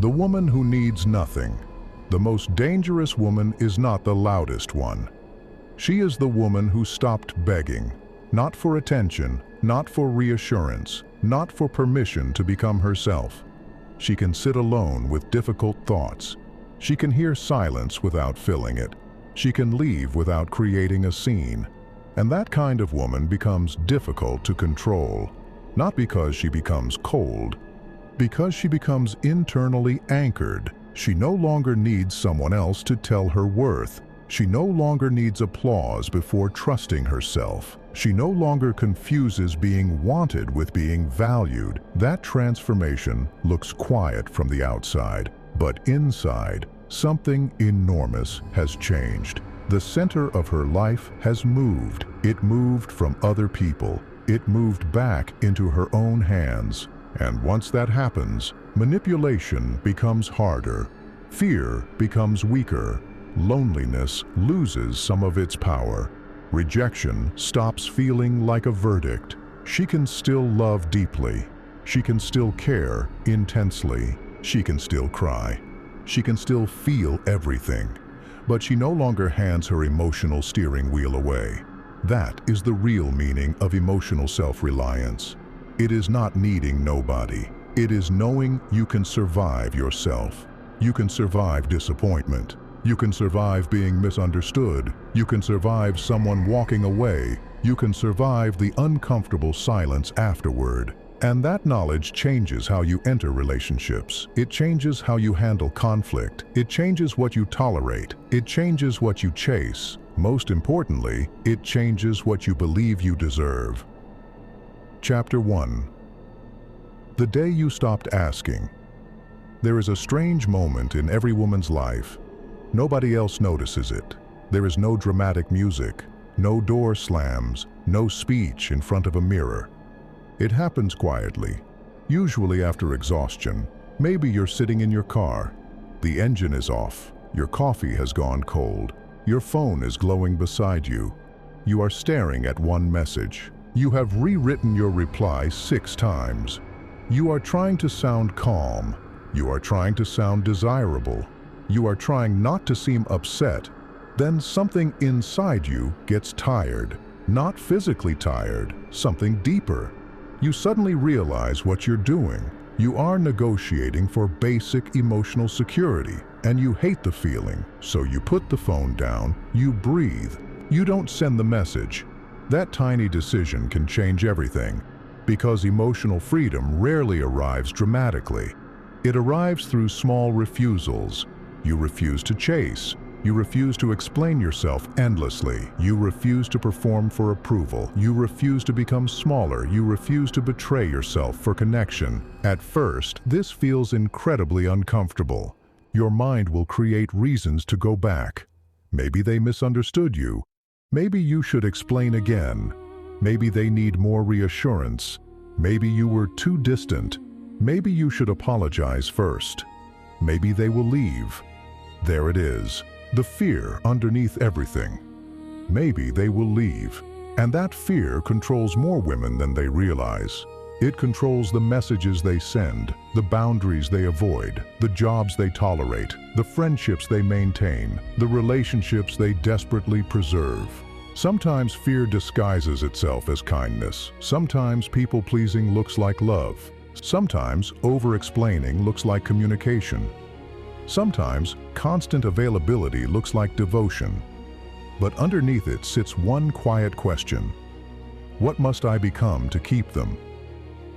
The woman who needs nothing. The most dangerous woman is not the loudest one. She is the woman who stopped begging, not for attention, not for reassurance, not for permission to become herself. She can sit alone with difficult thoughts. She can hear silence without filling it. She can leave without creating a scene. And that kind of woman becomes difficult to control, not because she becomes cold, because she becomes internally anchored. She no longer needs someone else to tell her worth. She no longer needs applause before trusting herself. She no longer confuses being wanted with being valued. That transformation looks quiet from the outside, but inside, something enormous has changed. The center of her life has moved. It moved from other people. It moved back into her own hands. And once that happens, manipulation becomes harder. Fear becomes weaker. Loneliness loses some of its power. Rejection stops feeling like a verdict. She can still love deeply. She can still care intensely. She can still cry. She can still feel everything. But she no longer hands her emotional steering wheel away. That is the real meaning of emotional self-reliance. It is not needing nobody. It is knowing you can survive yourself. You can survive disappointment. You can survive being misunderstood. You can survive someone walking away. You can survive the uncomfortable silence afterward. And that knowledge changes how you enter relationships. It changes how you handle conflict. It changes what you tolerate. It changes what you chase. Most importantly, it changes what you believe you deserve. Chapter 1. The day you stopped asking. There is a strange moment in every woman's life. Nobody else notices it. There is no dramatic music, no door slams, no speech in front of a mirror. It happens quietly, usually after exhaustion. Maybe you're sitting in your car. The engine is off. Your coffee has gone cold. Your phone is glowing beside you. You are staring at one message. You have rewritten your reply 6 times. You are trying to sound calm. You are trying to sound desirable. You are trying not to seem upset. Then something inside you gets tired. Not physically tired, something deeper. You suddenly realize what you're doing. You are negotiating for basic emotional security, and you hate the feeling. So you put the phone down, you breathe. You don't send the message. That tiny decision can change everything, because emotional freedom rarely arrives dramatically. It arrives through small refusals. You refuse to chase. You refuse to explain yourself endlessly. You refuse to perform for approval. You refuse to become smaller. You refuse to betray yourself for connection. At first, this feels incredibly uncomfortable. Your mind will create reasons to go back. Maybe they misunderstood you. Maybe you should explain again. Maybe they need more reassurance. Maybe you were too distant. Maybe you should apologize first. Maybe they will leave. There it is, the fear underneath everything. Maybe they will leave. And that fear controls more women than they realize. It controls the messages they send, the boundaries they avoid, the jobs they tolerate, the friendships they maintain, the relationships they desperately preserve. Sometimes fear disguises itself as kindness. Sometimes people-pleasing looks like love. Sometimes over-explaining looks like communication. Sometimes constant availability looks like devotion. But underneath it sits one quiet question. What must I become to keep them?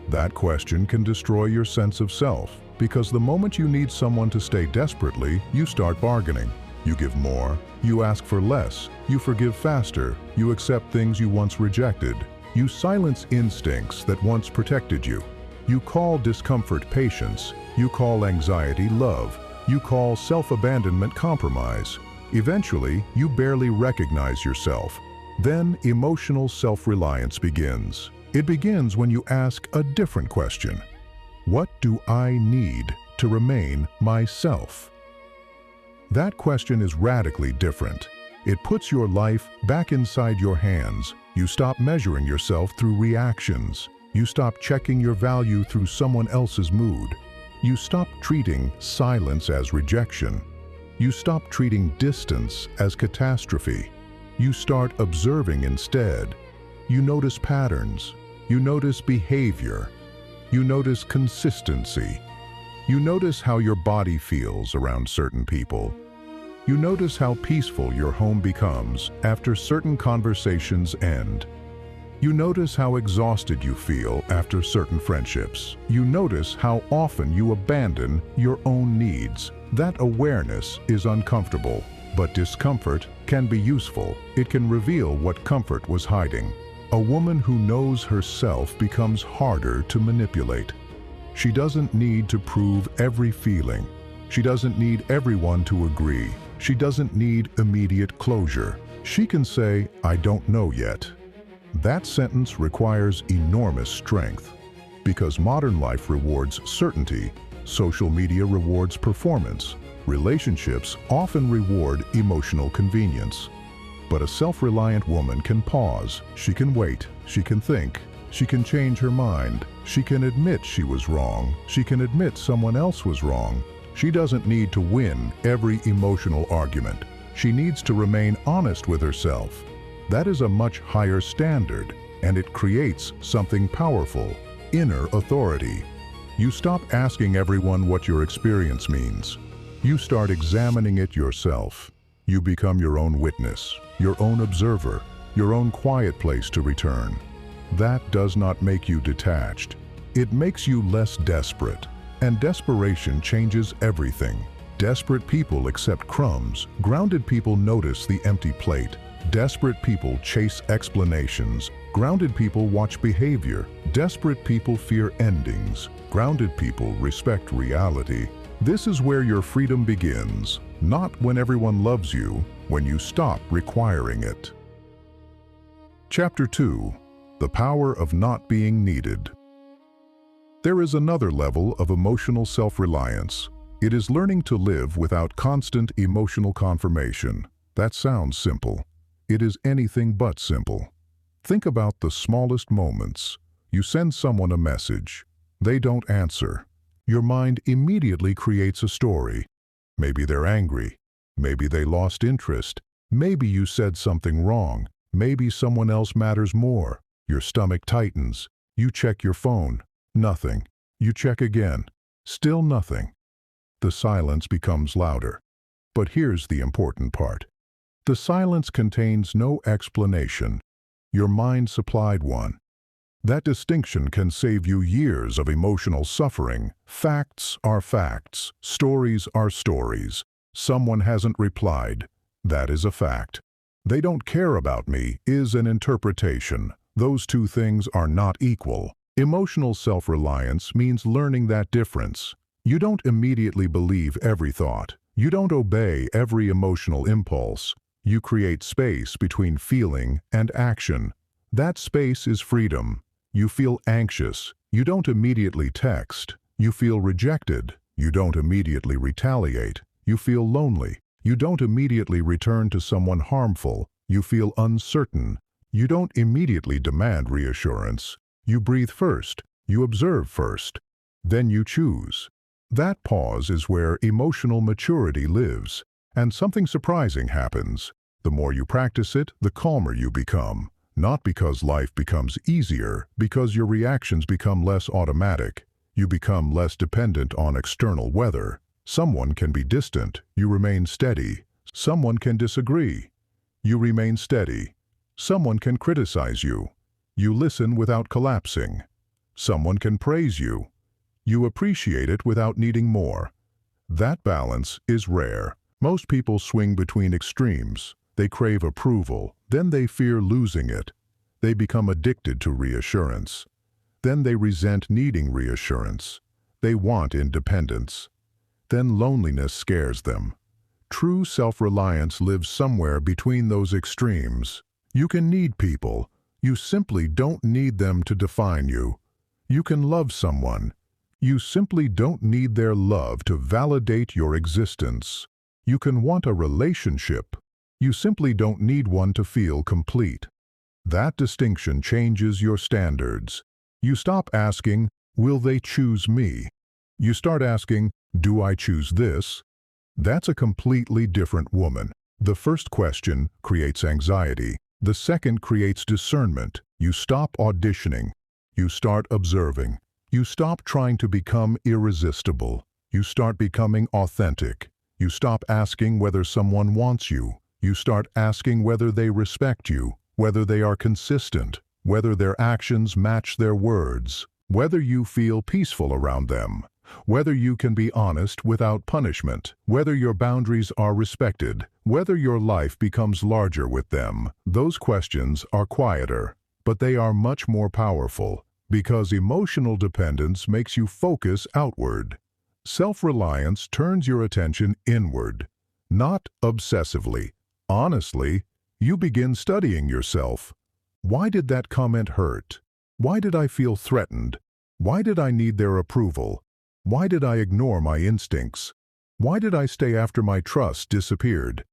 That question can destroy your sense of self, because the moment you need someone to stay desperately, you start bargaining. You give more, you ask for less, you forgive faster, you accept things you once rejected. You silence instincts that once protected you. You call discomfort patience, you call anxiety love, you call self-abandonment compromise. Eventually, you barely recognize yourself. Then emotional self-reliance begins. It begins when you ask a different question. What do I need to remain myself? That question is radically different. It puts your life back inside your hands. You stop measuring yourself through reactions. You stop checking your value through someone else's mood. You stop treating silence as rejection. You stop treating distance as catastrophe. You start observing instead. You notice patterns. You notice behavior. You notice consistency. You notice how your body feels around certain people. You notice how peaceful your home becomes after certain conversations end. You notice how exhausted you feel after certain friendships. You notice how often you abandon your own needs. That awareness is uncomfortable, but discomfort can be useful. It can reveal what comfort was hiding. A woman who knows herself becomes harder to manipulate. She doesn't need to prove every feeling. She doesn't need everyone to agree. She doesn't need immediate closure. She can say, "I don't know yet." That sentence requires enormous strength. Because modern life rewards certainty, social media rewards performance, relationships often reward emotional convenience. But a self-reliant woman can pause, she can wait, she can think, she can change her mind, she can admit she was wrong, she can admit someone else was wrong. She doesn't need to win every emotional argument. She needs to remain honest with herself. That is a much higher standard, and it creates something powerful, inner authority. You stop asking everyone what your experience means. You start examining it yourself. You become your own witness, your own observer, your own quiet place to return. That does not make you detached. It makes you less desperate, and desperation changes everything. Desperate people accept crumbs. Grounded people notice the empty plate. Desperate people chase explanations. Grounded people watch behavior. Desperate people fear endings. Grounded people respect reality. This is where your freedom begins, not when everyone loves you, when you stop requiring it. Chapter 2. The Power of Not Being Needed. There is another level of emotional self-reliance. It is learning to live without constant emotional confirmation. That sounds simple. It is anything but simple. Think about the smallest moments. You send someone a message. They don't answer. Your mind immediately creates a story. Maybe they're angry. Maybe they lost interest. Maybe you said something wrong. Maybe someone else matters more. Your stomach tightens. You check your phone. Nothing. You check again. Still nothing. The silence becomes louder. But here's the important part. The silence contains no explanation. Your mind supplied one. That distinction can save you years of emotional suffering. Facts are facts. Stories are stories. Someone hasn't replied. That is a fact. They don't care about me is an interpretation. Those two things are not equal. Emotional self-reliance means learning that difference. You don't immediately believe every thought. You don't obey every emotional impulse. You create space between feeling and action. That space is freedom. You feel anxious. You don't immediately text. You feel rejected. You don't immediately retaliate. You feel lonely. You don't immediately return to someone harmful. You feel uncertain. You don't immediately demand reassurance. You breathe first. You observe first. Then you choose. That pause is where emotional maturity lives. And something surprising happens. The more you practice it, the calmer you become. Not because life becomes easier, because your reactions become less automatic. You become less dependent on external weather. Someone can be distant. You remain steady. Someone can disagree. You remain steady. Someone can criticize you. You listen without collapsing. Someone can praise you. You appreciate it without needing more. That balance is rare. Most people swing between extremes. They crave approval, then they fear losing it. They become addicted to reassurance. Then they resent needing reassurance. They want independence. Then loneliness scares them. True self-reliance lives somewhere between those extremes. You can need people. You simply don't need them to define you. You can love someone. You simply don't need their love to validate your existence. You can want a relationship. You simply don't need one to feel complete. That distinction changes your standards. You stop asking, "Will they choose me?" You start asking, do I choose this? That's a completely different woman. The first question creates anxiety. The second creates discernment. You stop auditioning. You start observing. You stop trying to become irresistible. You start becoming authentic. You stop asking whether someone wants you. You start asking whether they respect you, whether they are consistent, whether their actions match their words, whether you feel peaceful around them, whether you can be honest without punishment, whether your boundaries are respected, whether your life becomes larger with them. Those questions are quieter, but they are much more powerful, because emotional dependence makes you focus outward. Self-reliance turns your attention inward, not obsessively. Honestly, you begin studying yourself. Why did that comment hurt? Why did I feel threatened? Why did I need their approval? Why did I ignore my instincts? Why did I stay after my trust disappeared?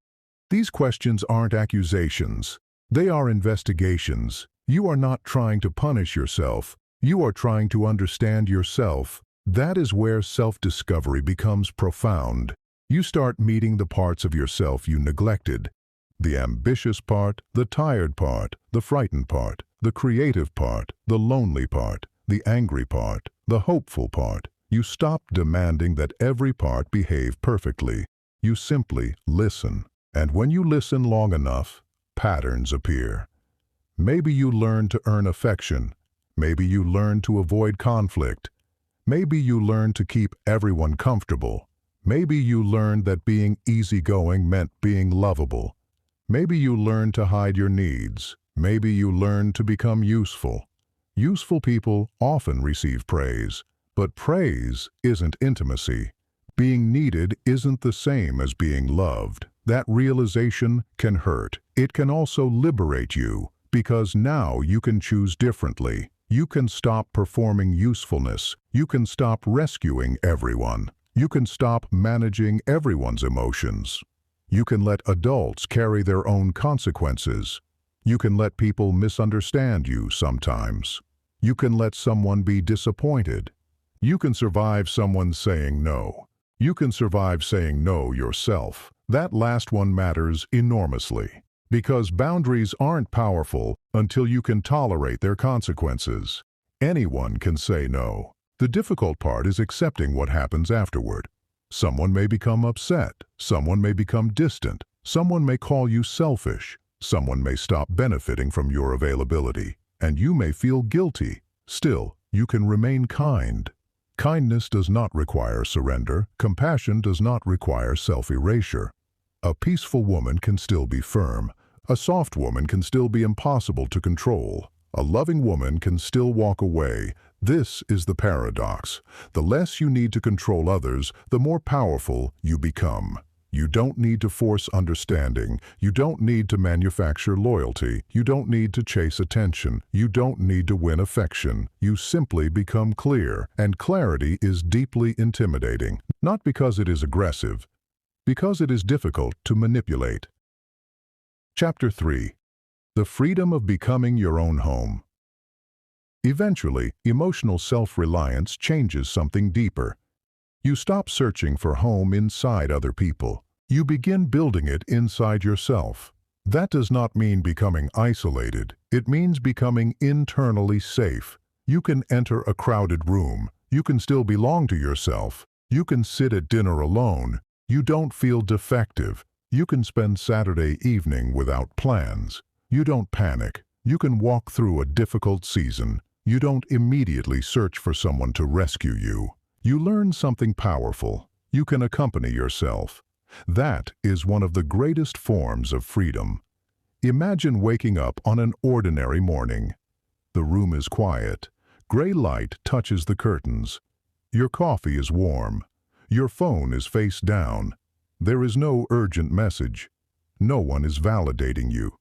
These questions aren't accusations. They are investigations. You are not trying to punish yourself. You are trying to understand yourself. That is where self-discovery becomes profound. You start meeting the parts of yourself you neglected. The ambitious part, the tired part, the frightened part, the creative part, the lonely part, the angry part, the hopeful part. You stop demanding that every part behave perfectly. You simply listen. And when you listen long enough, patterns appear. Maybe you learn to earn affection. Maybe you learn to avoid conflict. Maybe you learn to keep everyone comfortable. Maybe you learned that being easygoing meant being lovable. Maybe you learn to hide your needs. Maybe you learn to become useful. Useful people often receive praise, but praise isn't intimacy. Being needed isn't the same as being loved. That realization can hurt. It can also liberate you, because now you can choose differently. You can stop performing usefulness. You can stop rescuing everyone. You can stop managing everyone's emotions. You can let adults carry their own consequences. You can let people misunderstand you sometimes. You can let someone be disappointed. You can survive someone saying no. You can survive saying no yourself. That last one matters enormously, because boundaries aren't powerful until you can tolerate their consequences. Anyone can say no. The difficult part is accepting what happens afterward. Someone may become upset. Someone may become distant. Someone may call you selfish. Someone may stop benefiting from your availability, and you may feel guilty. Still, you can remain kind. Kindness does not require surrender. Compassion does not require self-erasure. A peaceful woman can still be firm. A soft woman can still be impossible to control. A loving woman can still walk away. This is the paradox. The less you need to control others, the more powerful you become. You don't need to force understanding. You don't need to manufacture loyalty. You don't need to chase attention. You don't need to win affection. You simply become clear, and clarity is deeply intimidating. Not because it is aggressive, because it is difficult to manipulate. Chapter 3. The freedom of becoming your own home. Eventually, emotional self-reliance changes something deeper. You stop searching for home inside other people. You begin building it inside yourself. That does not mean becoming isolated. It means becoming internally safe. You can enter a crowded room. You can still belong to yourself. You can sit at dinner alone. You don't feel defective. You can spend Saturday evening without plans. You don't panic. You can walk through a difficult season. You don't immediately search for someone to rescue you. You learn something powerful. You can accompany yourself. That is one of the greatest forms of freedom. Imagine waking up on an ordinary morning. The room is quiet. Gray light touches the curtains. Your coffee is warm. Your phone is face down. There is no urgent message. No one is validating you.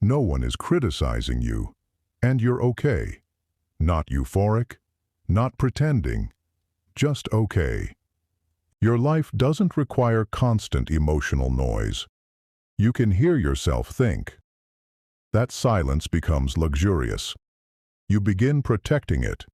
No one is criticizing you. And you're okay. Not euphoric, not pretending, just okay. Your life doesn't require constant emotional noise. You can hear yourself think. That silence becomes luxurious. You begin protecting it.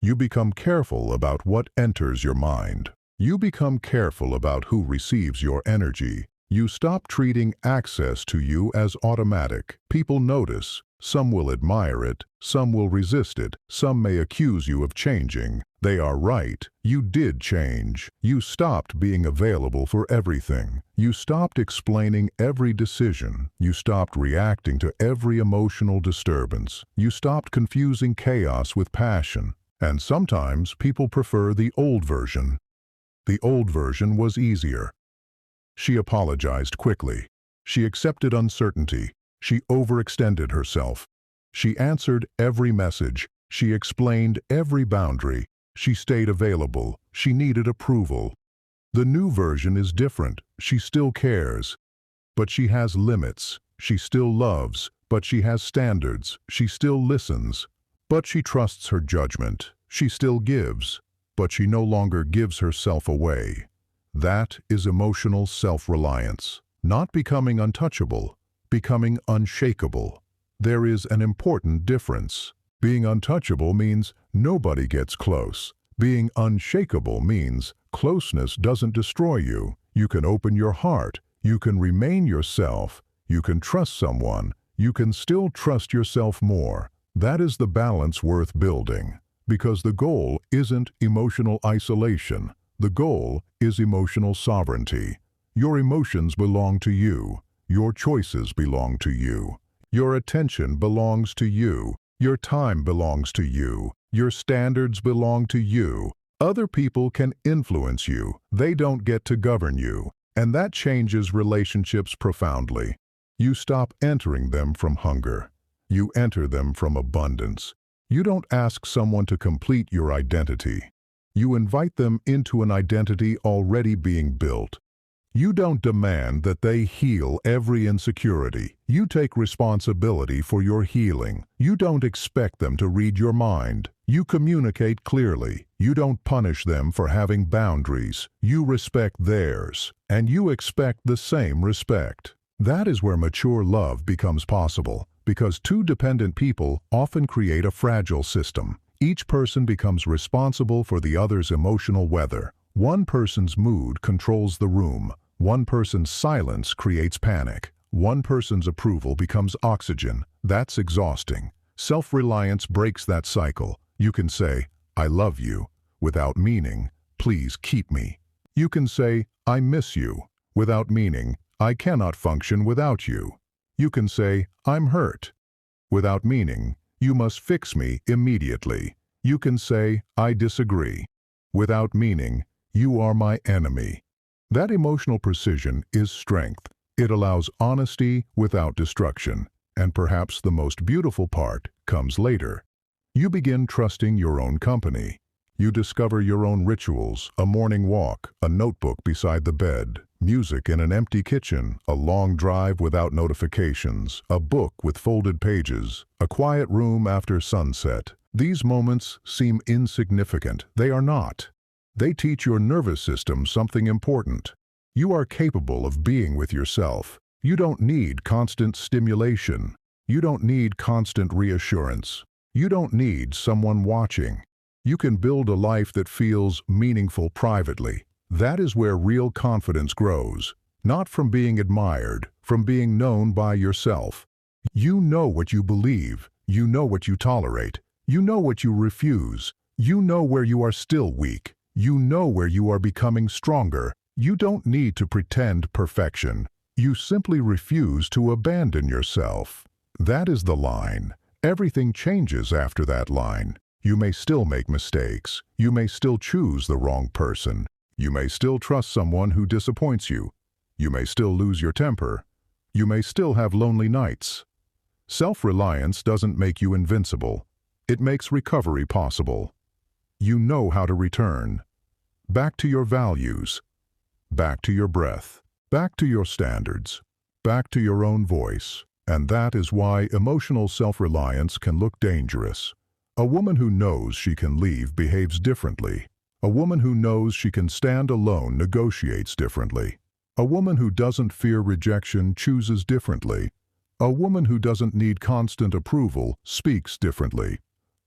You become careful about what enters your mind. You become careful about who receives your energy. You stop treating access to you as automatic. People notice. Some will admire it. Some will resist it. Some may accuse you of changing. They are right. You did change. You stopped being available for everything. You stopped explaining every decision. You stopped reacting to every emotional disturbance. You stopped confusing chaos with passion. And sometimes people prefer the old version. The old version was easier. She apologized quickly. She accepted uncertainty. She overextended herself. She answered every message. She explained every boundary. She stayed available. She needed approval. The new version is different. She still cares. But she has limits. She still loves. But she has standards. She still listens. But she trusts her judgment. She still gives. But she no longer gives herself away. That is emotional self-reliance. Not becoming untouchable, becoming unshakable. There is an important difference. Being untouchable means nobody gets close. Being unshakable means closeness doesn't destroy you. You can open your heart. You can remain yourself. You can trust someone. You can still trust yourself more. That is the balance worth building. Because the goal isn't emotional isolation. The goal is emotional sovereignty. Your emotions belong to you. Your choices belong to you. Your attention belongs to you. Your time belongs to you. Your standards belong to you. Other people can influence you. They don't get to govern you. And that changes relationships profoundly. You stop entering them from hunger. You enter them from abundance. You don't ask someone to complete your identity. You invite them into an identity already being built. You don't demand that they heal every insecurity. You take responsibility for your healing. You don't expect them to read your mind. You communicate clearly. You don't punish them for having boundaries. You respect theirs, and you expect the same respect. That is where mature love becomes possible, because two dependent people often create a fragile system. Each person becomes responsible for the other's emotional weather. One person's mood controls the room. One person's silence creates panic. One person's approval becomes oxygen. That's exhausting. Self-reliance breaks that cycle. You can say, "I love you," without meaning, "Please keep me." You can say, "I miss you," without meaning, "I cannot function without you." You can say, "I'm hurt," without meaning, "You must fix me immediately." You can say, "I disagree," without meaning, "You are my enemy." That emotional precision is strength. It allows honesty without destruction. And perhaps the most beautiful part comes later. You begin trusting your own company. You discover your own rituals, a morning walk, a notebook beside the bed, music in an empty kitchen, a long drive without notifications, a book with folded pages, a quiet room after sunset. These moments seem insignificant. They are not. They teach your nervous system something important. You are capable of being with yourself. You don't need constant stimulation. You don't need constant reassurance. You don't need someone watching. You can build a life that feels meaningful privately. That is where real confidence grows. Not from being admired, from being known by yourself. You know what you believe. You know what you tolerate. You know what you refuse. You know where you are still weak. You know where you are becoming stronger. You don't need to pretend perfection. You simply refuse to abandon yourself. That is the line. Everything changes after that line. You may still make mistakes. You may still choose the wrong person. You may still trust someone who disappoints you. You may still lose your temper. You may still have lonely nights. Self-reliance doesn't make you invincible. It makes recovery possible. You know how to return. Back to your values. Back to your breath. Back to your standards. Back to your own voice. And that is why emotional self-reliance can look dangerous. A woman who knows she can leave behaves differently. A woman who knows she can stand alone negotiates differently. A woman who doesn't fear rejection chooses differently. A woman who doesn't need constant approval speaks differently.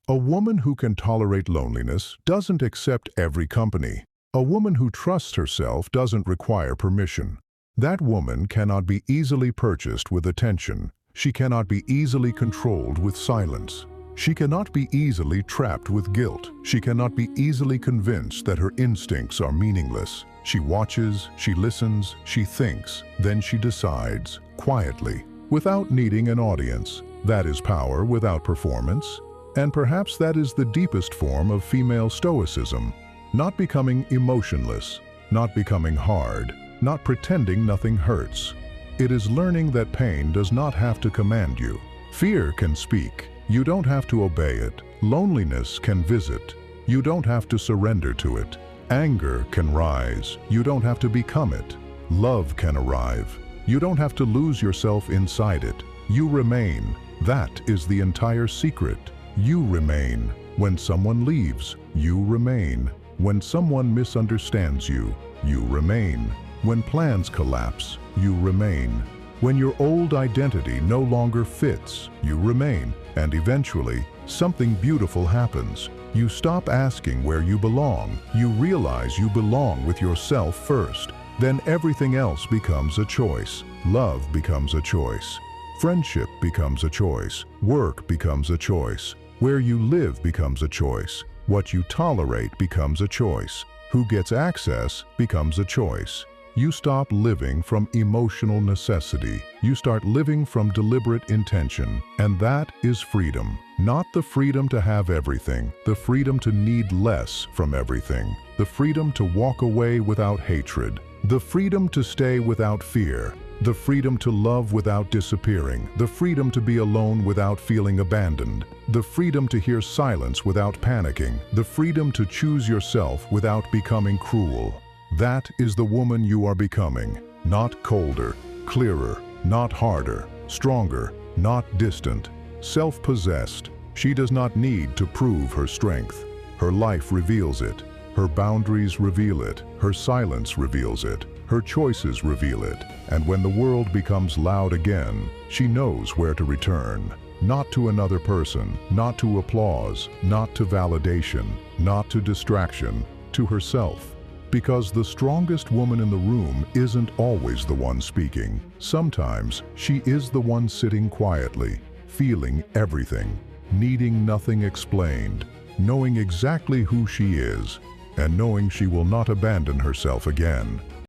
A woman who can tolerate loneliness doesn't accept every company. A woman who trusts herself doesn't require permission. That woman cannot be easily purchased with attention. She cannot be easily controlled with silence. She cannot be easily trapped with guilt. She cannot be easily convinced that her instincts are meaningless. She watches, she listens, she thinks, then she decides, quietly, without needing an audience. That is power without performance. And perhaps that is the deepest form of female stoicism. Not becoming emotionless, not becoming hard, not pretending nothing hurts. It is learning that pain does not have to command you. Fear can speak. You don't have to obey it. Loneliness can visit. You don't have to surrender to it. Anger can rise. You don't have to become it. Love can arrive. You don't have to lose yourself inside it. You remain. That is the entire secret. You remain. When someone leaves, you remain. When someone misunderstands you, you remain. When plans collapse, you remain. When your old identity no longer fits, you remain. And eventually, something beautiful happens. You stop asking where you belong. You realize you belong with yourself first. Then everything else becomes a choice. Love becomes a choice. Friendship becomes a choice. Work becomes a choice. Where you live becomes a choice. What you tolerate becomes a choice. Who gets access becomes a choice. You stop living from emotional necessity. You start living from deliberate intention. And that is freedom. Not the freedom to have everything, the freedom to need less from everything, the freedom to walk away without hatred, the freedom to stay without fear, the freedom to love without disappearing, the freedom to be alone without feeling abandoned, the freedom to hear silence without panicking, the freedom to choose yourself without becoming cruel. That is the woman you are becoming. Not colder, clearer, not harder, stronger, not distant, self-possessed. She does not need to prove her strength. Her life reveals it. Her boundaries reveal it. Her silence reveals it. Her choices reveal it. And when the world becomes loud again, she knows where to return. Not to another person, not to applause, not to validation, not to distraction, to herself. Because the strongest woman in the room isn't always the one speaking. Sometimes she is the one sitting quietly, feeling everything, needing nothing explained, knowing exactly who she is, and knowing she will not abandon herself again.